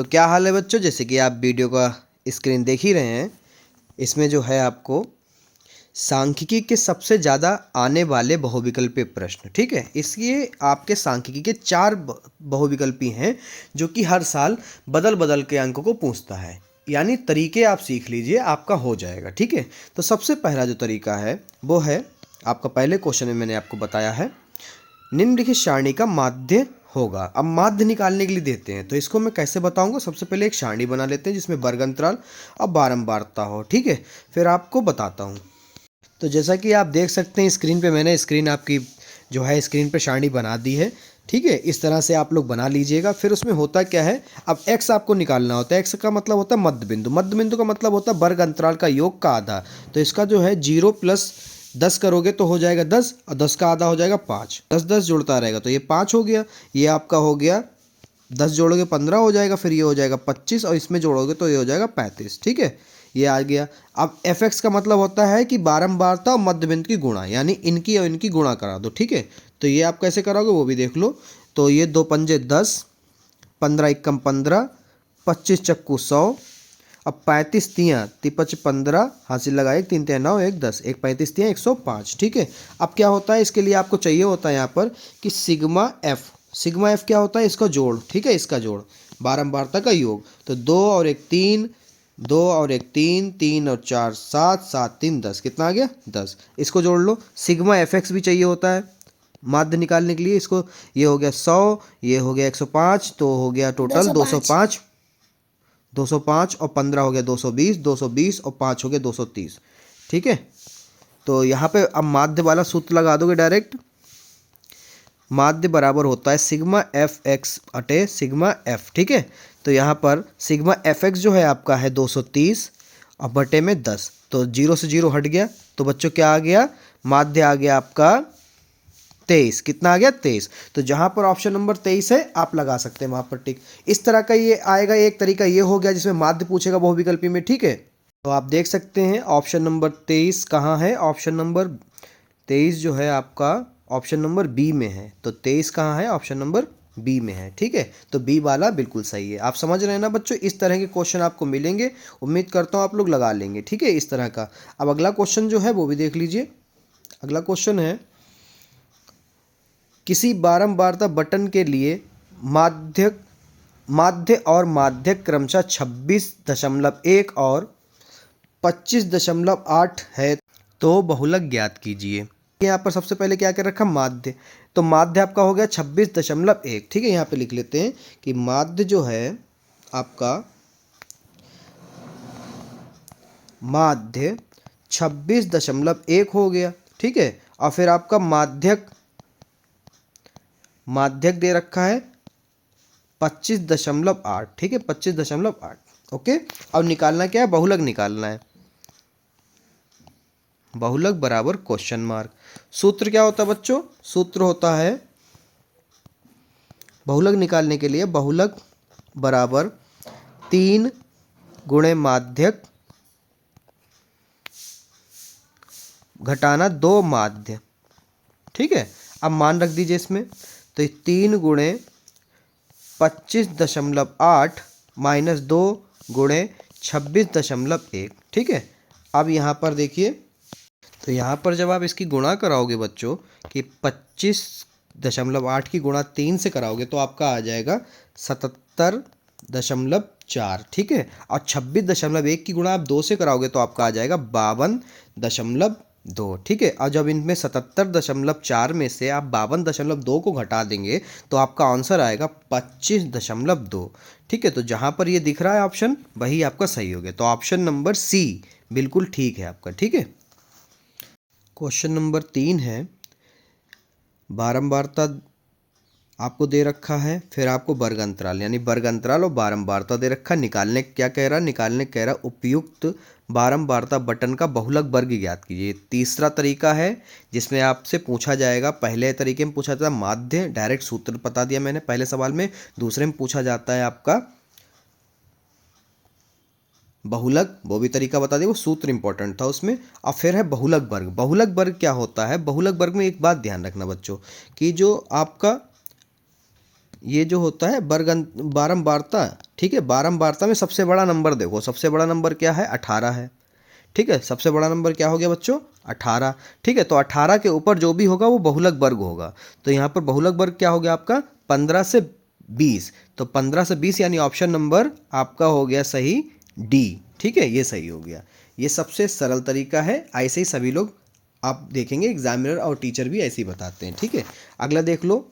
तो क्या हाल है बच्चों, जैसे कि आप वीडियो का स्क्रीन देख ही रहे हैं, इसमें जो है आपको सांख्यिकी के सबसे ज़्यादा आने वाले बहुविकल्पीय प्रश्न, ठीक है। इसलिए आपके सांख्यिकी के 4 बहुविकल्पी हैं जो कि हर साल बदल बदल के अंकों को पूछता है, यानी तरीके आप सीख लीजिए, आपका हो जाएगा, ठीक है। तो सबसे पहला जो तरीका है वो है आपका, पहले क्वेश्चन में मैंने आपको बताया है निम्नलिखित सारणी का माध्य होगा। अब माध्य निकालने के लिए देते हैं, तो इसको मैं कैसे बताऊंगा। सबसे पहले एक सारणी बना लेते हैं जिसमें वर्ग अंतराल और बारंबारता हो, ठीक है, फिर आपको बताता हूँ। तो जैसा कि आप देख सकते हैं स्क्रीन पे, मैंने स्क्रीन आपकी जो है स्क्रीन पे सारणी बना दी है, ठीक है। इस तरह से आप लोग बना लीजिएगा। फिर उसमें होता क्या है, अब x आपको निकालना होता है। x का मतलब होता है मध्य बिंदु, मध्य बिंदु का मतलब होता है वर्ग अंतराल का योग का आधा। तो इसका जो है 0 + 10 करोगे तो हो जाएगा 10, और 10 का आधा हो जाएगा 5। 10 10 जुड़ता रहेगा तो ये 5 हो गया, ये आपका हो गया 10 जोड़ोगे 15 हो जाएगा, फिर ये हो जाएगा 25, और इसमें जोड़ोगे तो ये हो जाएगा 35, ठीक है। ये आ गया। अब fx का मतलब होता है कि बारंबारता और मध्य बिंदु की गुणा, यानी इनकी और इनकी गुणा करा दो, ठीक है। तो ये आप कैसे कराओगे वो भी देख लो। तो ये 2 पंजे 10, 15 एकम 15, 25 चक्कू 100, अब 35 तियाँ तिपच 15, हासिल लगाए 3 तियाँ 9, 1 10, 1 35 तियाँ 105, ठीक है। अब क्या होता है, इसके लिए आपको चाहिए होता है यहाँ पर कि सिग्मा एफ क्या होता है, इसका जोड़, ठीक है, इसका जोड़, बारंबारता का योग। तो 2 और 1 3, 2 और 1 3, 3 और 4 7, 7 3 10, कितना आ गया 10। इसको जोड़ लो। सिग्मा एफ भी चाहिए होता है माध्य निकालने के लिए। इसको, ये हो गया 100, ये हो गया 105, तो हो गया टोटल 205, 205 और 15 हो गया 220, 220 और 5 हो गया 230, ठीक है। तो यहाँ पे अब माध्य वाला सूत्र लगा दोगे डायरेक्ट। माध्य बराबर होता है सिग्मा एफ एक्स अटे सिग्मा एफ, ठीक है। तो यहाँ पर सिग्मा एफ एक्स जो है आपका है 230 और बटे में 10, तो 0 से 0 हट गया, तो बच्चों क्या आ गया, माध्य आ गया आपका 23। कितना आ गया 23। तो जहाँ पर ऑप्शन नंबर 23 है आप लगा सकते हैं वहाँ पर टिक। इस तरह का ये आएगा, एक तरीका ये हो गया जिसमें माध्य पूछेगा बहुविकल्पी में, ठीक है। तो आप देख सकते हैं ऑप्शन नंबर 23 कहाँ है, ऑप्शन नंबर 23 जो है आपका ऑप्शन नंबर बी में है। तो 23 कहाँ है, ऑप्शन नंबर बी में है, ठीक है। तो बी वाला बिल्कुल सही है। आप समझ रहे हैं ना बच्चों, इस तरह के क्वेश्चन आपको मिलेंगे, उम्मीद करता हूँ आप लोग लगा लेंगे, ठीक है, इस तरह का। अब अगला क्वेश्चन जो है वो भी देख लीजिए। अगला क्वेश्चन है, किसी बारंबारता बटन के लिए माध्य और माध्यक क्रमशः 26.1 और 25.8 है, तो बहुलक ज्ञात कीजिए। यहाँ पर सबसे पहले क्या कर रखा, माध्य। तो माध्य आपका हो गया 26.1, ठीक है। यहाँ पे लिख लेते हैं कि माध्य जो है आपका, माध्य 26.1 हो गया, ठीक है। और फिर आपका माध्यक दे रखा है 25.8, ठीक है, 25.8, ओके। अब निकालना क्या है, बहुलक निकालना है। बहुलक बराबर क्वेश्चन मार्क। सूत्र क्या होता है बच्चों, सूत्र होता है बहुलक निकालने के लिए, बहुलक बराबर 3 गुणे माध्यक घटाना 2 माध्य, ठीक है। अब मान रख दीजिए इसमें, तो 3 गुणे 25.8 माइनस 2 गुणे 26.1, ठीक है। अब यहाँ पर देखिए, तो यहाँ पर जब आप इसकी गुणा कराओगे बच्चों कि 25.8 की गुणा 3 से कराओगे तो आपका आ जाएगा 77.4, ठीक है। और 26.1 की गुणा आप 2 से कराओगे तो आपका आ जाएगा 52.2, ठीक है। और जब इनमें 77.4 में से आप 52.2 को घटा देंगे तो आपका आंसर आएगा 25.2, ठीक है। तो जहाँ पर ये दिख रहा है ऑप्शन, वही आपका सही हो गया। तो ऑप्शन नंबर सी बिल्कुल ठीक है आपका, ठीक है। क्वेश्चन नंबर 3 है, बारंबारता आपको दे रखा है, फिर आपको वर्ग अंतराल, यानी वर्ग अंतराल और बारंबारता दे रखा है। निकालने क्या कह रहा है, निकालने कह रहा है उपयुक्त बारंबारता बटन का बहुलक वर्ग ज्ञात कीजिए। तीसरा तरीका है जिसमें आपसे पूछा जाएगा, पहले तरीके में पूछा था माध्य, डायरेक्ट सूत्र बता दिया मैंने पहले सवाल में। दूसरे में पूछा जाता है आपका बहुलक, वो भी तरीका बता दिया, वो सूत्र इंपॉर्टेंट था उसमें। और फिर है बहुलक वर्ग। बहुलक वर्ग क्या होता है, बहुलक वर्ग में एक बात ध्यान रखना बच्चों कि जो आपका ये जो होता है वर्ग बारंबारता, ठीक है। बारंबारता में सबसे बड़ा नंबर देखो, सबसे बड़ा नंबर क्या है, 18 है। ठीक है, सबसे बड़ा नंबर क्या हो गया बच्चों, 18। ठीक है, तो 18 के ऊपर जो भी होगा वो बहुलक वर्ग होगा। तो यहाँ पर बहुलक वर्ग क्या हो गया आपका, 15 से 20। तो 15 से 20 यानी ऑप्शन नंबर आपका हो गया सही डी। ठीक है, ये सही हो गया। ये सबसे सरल तरीका है, ऐसे ही सभी लोग आप देखेंगे एग्जामिनर और टीचर भी ऐसे ही बताते हैं। ठीक है, अगला देख लो।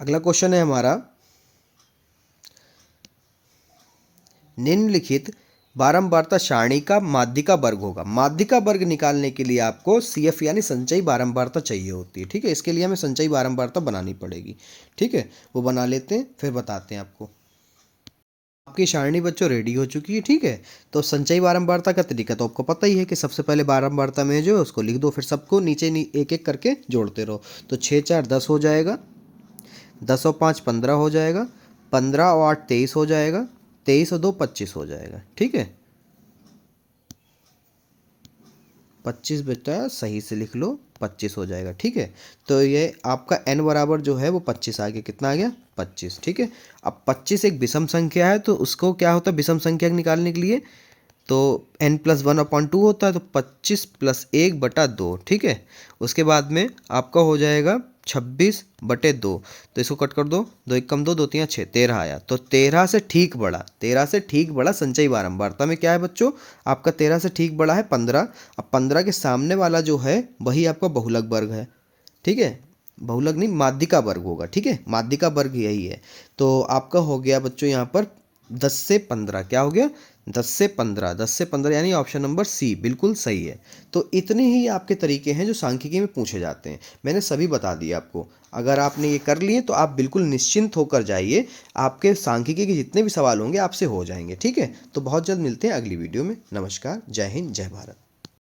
अगला क्वेश्चन है हमारा, निम्नलिखित बारंबारता सारणी का माध्यिका वर्ग होगा। माध्यिका वर्ग निकालने के लिए आपको CF यानी संचयी बारंबारता चाहिए होती है। ठीक है, इसके लिए हमें संचयी बारंबारता बनानी पड़ेगी। ठीक है, वो बना लेते हैं फिर बताते हैं आपको। आपकी सारणी बच्चों रेडी हो चुकी है। ठीक है, तो संचयी बारंबारता का तरीका तो आपको पता ही है कि सबसे पहले बारंबारता में जो है उसको लिख दो, फिर सबको नीचे एक एक करके जोड़ते रहो। तो 6 4 10 हो जाएगा, 10 और 5 15 हो जाएगा, 15 और 8 23 हो जाएगा, 23 और 2 25 हो जाएगा। ठीक है, 25 बेटा सही से लिख लो, 25 हो जाएगा। ठीक है, तो ये आपका n बराबर जो है वो 25 आ गया। कितना आ गया, 25। ठीक है, अब 25 एक विषम संख्या है, तो उसको क्या होता है विषम संख्या निकालने के लिए, तो n+1/2 होता है, तो 25+1/2। ठीक है, उसके बाद में आपका हो जाएगा 26/2। तो इसको कट कर दो, 2 1 2, 2 3 6, 13 आया। तो 13 से ठीक बड़ा, 13 से ठीक बड़ा संचयी बारंबारता में क्या है बच्चों, आपका 13 से ठीक बड़ा है 15। अब 15 के सामने वाला जो है वही आपका बहुलक वर्ग है। ठीक है, बहुलक नहीं माध्यिका वर्ग होगा। ठीक है, माध्यिका वर्ग यही है। तो आपका हो गया बच्चों यहाँ पर 10 से 15, क्या हो गया 10 से 15, 10 से 15 यानी ऑप्शन नंबर सी बिल्कुल सही है। तो इतने ही आपके तरीके हैं जो सांख्यिकी में पूछे जाते हैं, मैंने सभी बता दिए आपको। अगर आपने ये कर लिए तो आप बिल्कुल निश्चिंत होकर जाइए, आपके सांख्यिकी के जितने भी सवाल होंगे आपसे हो जाएंगे। ठीक है, तो बहुत जल्द मिलते हैं अगली वीडियो में। नमस्कार, जय हिंद, जय भारत।